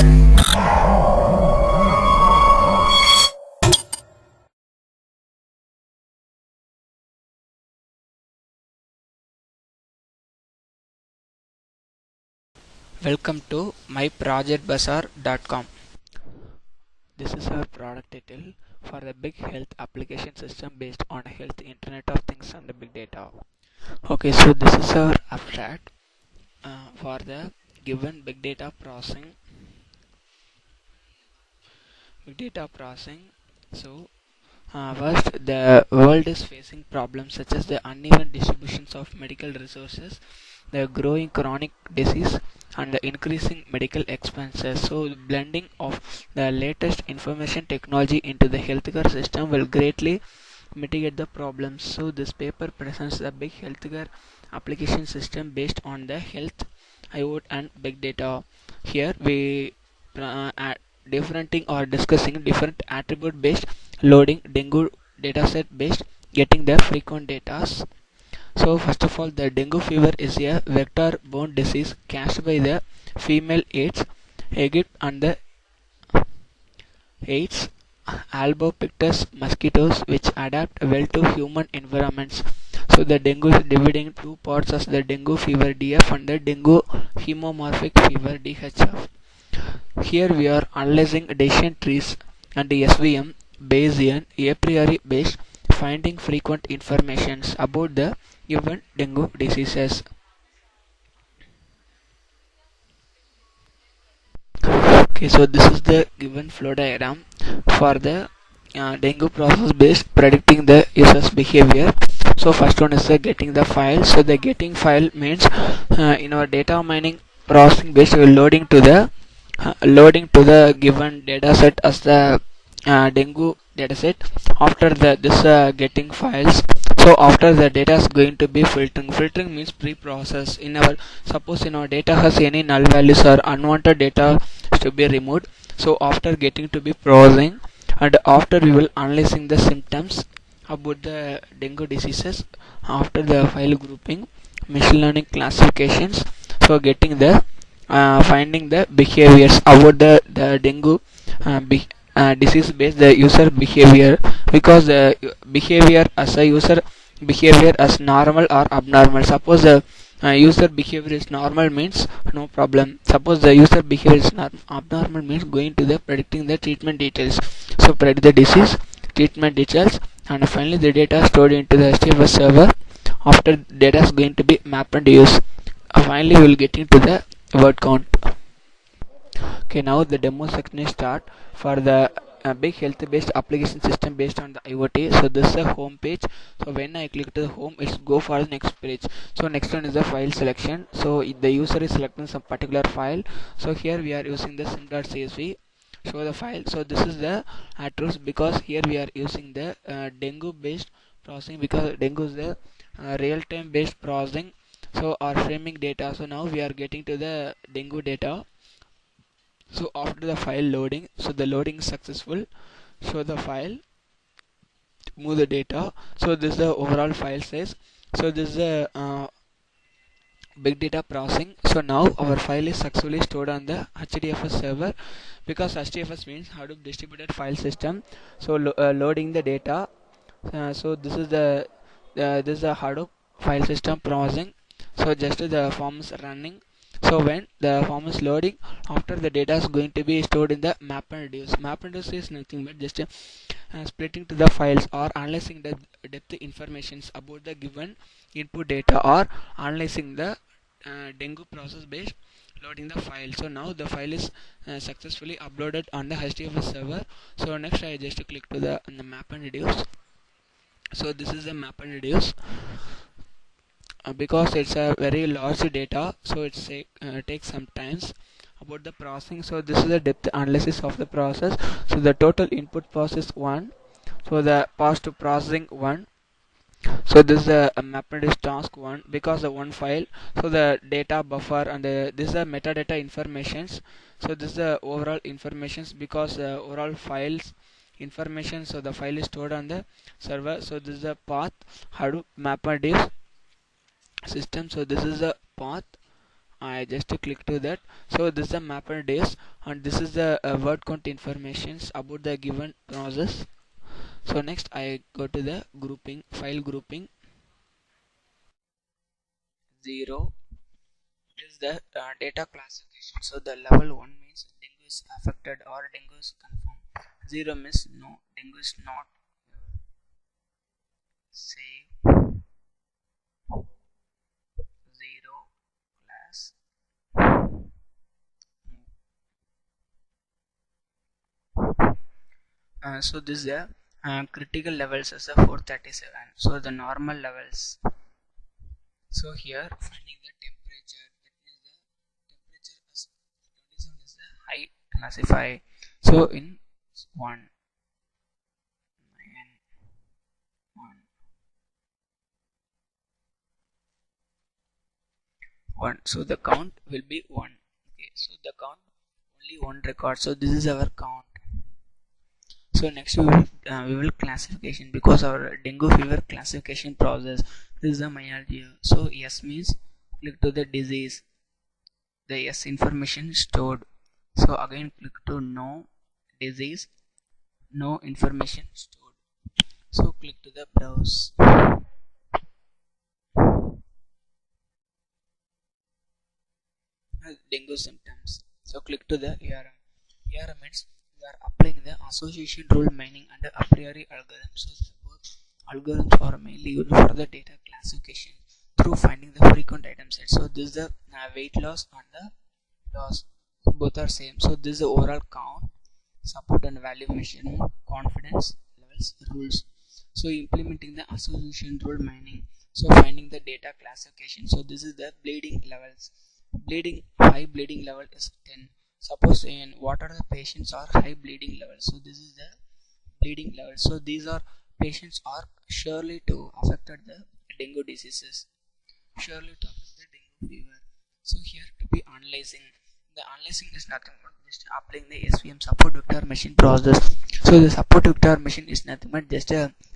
Welcome to MyProjectBazaar.com. This is our product title for the big health application system based on health Internet of Things and the big data. Okay, so this is our abstract for the given big data processing. First, the world is facing problems such as the uneven distributions of medical resources, the growing chronic disease, and the increasing medical expenses. So, the blending of the latest information technology into the healthcare system will greatly mitigate the problems. So, this paper presents the big healthcare application system based on the health, IoT, and big data. Here, we differenting or discussing different attribute based loading, dengue dataset based getting the frequent data. So first of all, the dengue fever is a vector-borne disease caused by the female Aedes and the Aedes albopictus mosquitoes which adapt well to human environments. So the dengue is divided in two parts as the dengue fever DF and the dengue hemomorphic fever DHF. Here we are analyzing decision trees and the SVM, Bayesian, a priori based finding frequent informations about the given dengue diseases. Okay, so this is the given flow diagram for the dengue process based predicting the user's behavior. So first one is the getting the file. So the getting file means in our data mining processing based loading to the given dataset as the dengue dataset. After this getting files, so after the data is going to be filtering means pre-process. Suppose in our data has any null values or unwanted data to be removed. So after getting to be processing, and after we will analyzing the symptoms about the dengue diseases, after the file grouping, machine learning classifications, so getting the finding the behaviors about the dengue disease based the user behavior, because the behavior as a user behavior as normal or abnormal. Suppose the user behavior is normal means no problem. Suppose the user behavior is abnormal means going to the predicting the treatment details. So predict the disease, treatment details, and finally the data stored into the HDFS server. After data is going to be mapped and used. Finally we will get into the word count. Okay, now the demo section is start for the big health based application system based on the IoT. So this is a home page. So when I click to the home, it's go for the next page. So next one is the file selection. So if the user is selecting some particular file, so here we are using the sim.csv. Show the file. So this is the attributes, because here we are using the dengue based processing, because dengue is the real time based processing. So our framing data. So now we are getting to the dengue data. So after the file loading, so the loading is successful. Show the file, move the data. So this is the overall file size. So this is the big data processing. So now our file is successfully stored on the HDFS server, because HDFS means Hadoop distributed file system. So loading the data. So this is the Hadoop file system processing. So just the form is running. So when the form is loading, after the data is going to be stored in the map and reduce. Map and reduce is nothing but just splitting to the files or analyzing the depth informations about the given input data, or analyzing the dengue process based loading the file. So now the file is successfully uploaded on the HDFS server. So next I just click to the map and reduce. So this is the map and reduce. Because it's a very large data, so it takes some times about the processing. So this is the depth analysis of the process. So the total input process 1, so the pass to processing 1. So this is a mapped is task 1, because the one file. So the data buffer and this is the metadata informations. So this is the overall informations, because the overall files information. So the file is stored on the server. So this is the path Hadoop mapped is system. So this is the path I just click to that. So this is the mapper days, and this is the word count informations about the given process. So next I go to the grouping, file grouping. 0 is the data classification. So the level 1 means dengue is affected or dengue is confirmed. 0 means no, dengue is not. Save 0 class. So this is the critical levels as a 437. So the normal levels. So here finding the temperature, that means the temperature as 27 is the high classify. So in 1 9 1, so the count will be 1. Okay, so the count only one record. So this is our count. So next we will classification, because our dengue fever classification process. This is the myalgia. So S means click to the disease, the S information stored. So again click to no disease, no information stored. So click to the browse. Dengue symptoms. So click to the ARM. ARM means we are applying the association rule mining under a priori algorithm. So suppose algorithms are mainly used for the data classification through finding the frequent item set. So this is the weight loss and the loss. So both are same. So this is the overall count, support and value measurement, confidence levels, rules. So implementing the association rule mining. So finding the data classification. So this is the bleeding levels. Bleeding, high bleeding level is 10. Suppose in what are the patients are high bleeding level. So this is the bleeding level. So these are patients are surely to affected the dengue diseases, surely to affect the dengue fever. So here to be analyzing, the analyzing is nothing but just applying the SVM support vector machine process. So the support vector machine is nothing but just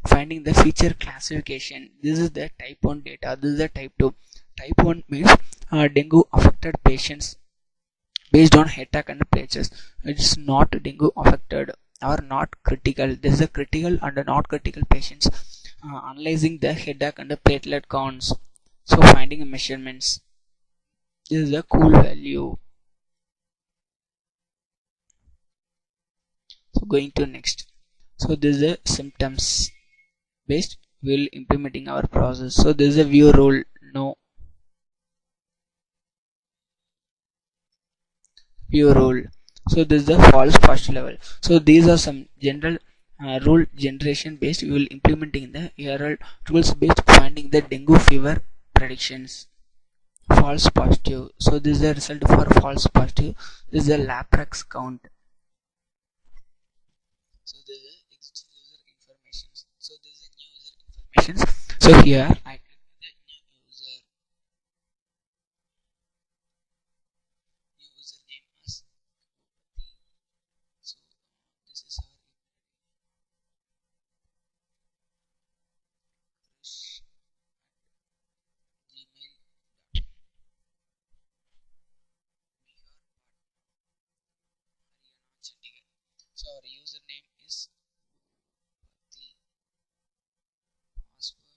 finding the feature classification. This is the type 1 data, this is the type 2. Type 1 means dengue affected patients based on headache and platelets. It is not dengue affected or not critical. This is a critical and not critical patients. Analyzing the headache and the platelet counts. So finding measurements. This is a cool value. So going to next. So this is a symptoms based. We will implementing our process. So this is a view rule. No. View rule. So this is the false first level. So these are some general rule generation based. We will implementing the ARL rules based finding the dengue fever predictions. False positive. So this is the result for false positive. This is the Laprax count. So this is the existing user information. So this is a new user information. So here I click the new user. New user name as. So this is our Gmail. So our username is the password.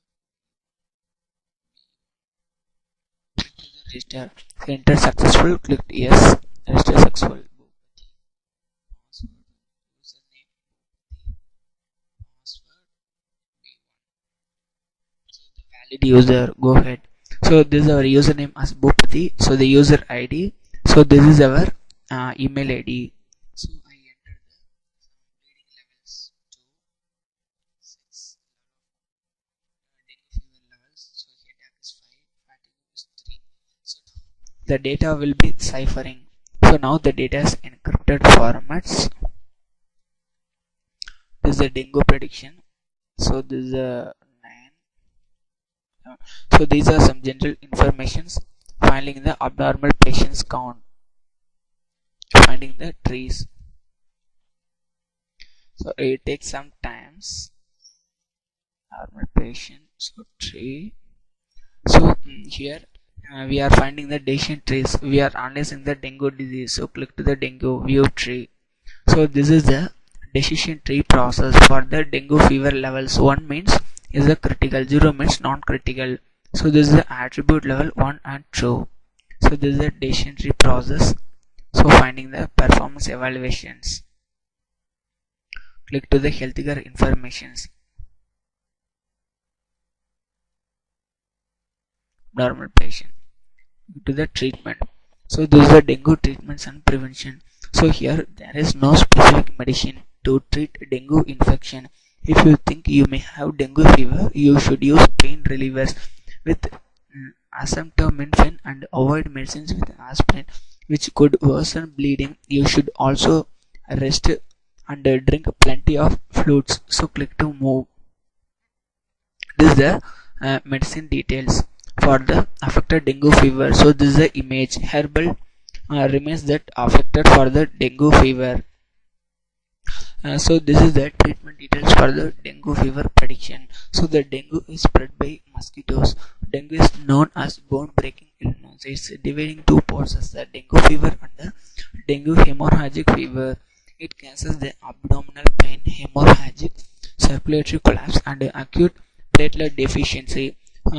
Click to the register. Enter successful. Click yes. Register successful. Password. Username. Password. So the valid user. Go ahead. So this is our username as Bhupati. So the user ID. So this is our email ID. So I enter the bleeding levels 2, 6, dengue fever levels. So headache is 5, fatigue is 3. So now the data will be ciphering. So now the data is encrypted formats. This is the dengue prediction. So this is a 9. So these are some general informations. Finding the abnormal patients count. Finding the trees. So it takes some times. Normal patient. So tree. So here we are finding the decision trees. We are analyzing the dengue disease. So click to the dengue view tree. So this is the decision tree process for the dengue fever levels. 1 means is the critical, 0 means non-critical. So this is the attribute level 1 and 2. So this is the decision tree process. So finding the performance evaluations. Click to the healthcare informations. Normal patient. To the treatment. So this is the dengue treatments and prevention. So here there is no specific medicine to treat dengue infection. If you think you may have dengue fever, you should use pain relievers with acetaminophen and avoid medicines with aspirin, which could worsen bleeding. You should also rest and drink plenty of fluids. So click to move. This is the medicine details for the affected dengue fever. So this is the image. Herbal remains that affected for the dengue fever. So this is the treatment details for the dengue fever prediction. So the dengue is spread by mosquitoes. Dengue is known as bone-breaking illness. It's dividing two parts as the dengue fever and the dengue hemorrhagic fever. It causes the abdominal pain, hemorrhagic circulatory collapse, and acute platelet deficiency.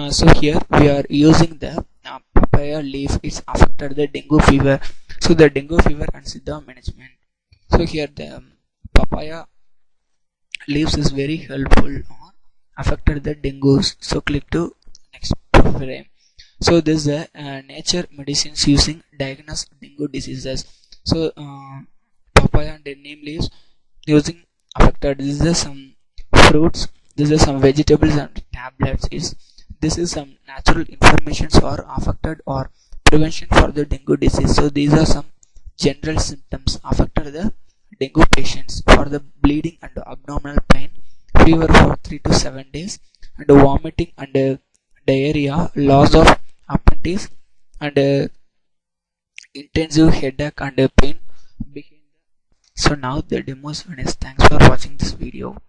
So here we are using the papaya leaf. It's affected the dengue fever. So the dengue fever and Siddha management. So here the papaya leaves is very helpful on affected the dengue. So click to next frame. So this is the nature medicines using diagnose dengue diseases. So papaya and the neem leaves using affected. This is some fruits. This is some vegetables and tablets. This is some natural information for affected or prevention for the dengue disease. So these are some general symptoms affected the dengue patients for the bleeding and abdominal pain, fever for 3 to 7 days, and vomiting and diarrhea, loss of appetite, and intensive headache and pain. So now the demo is finished. Thanks for watching this video.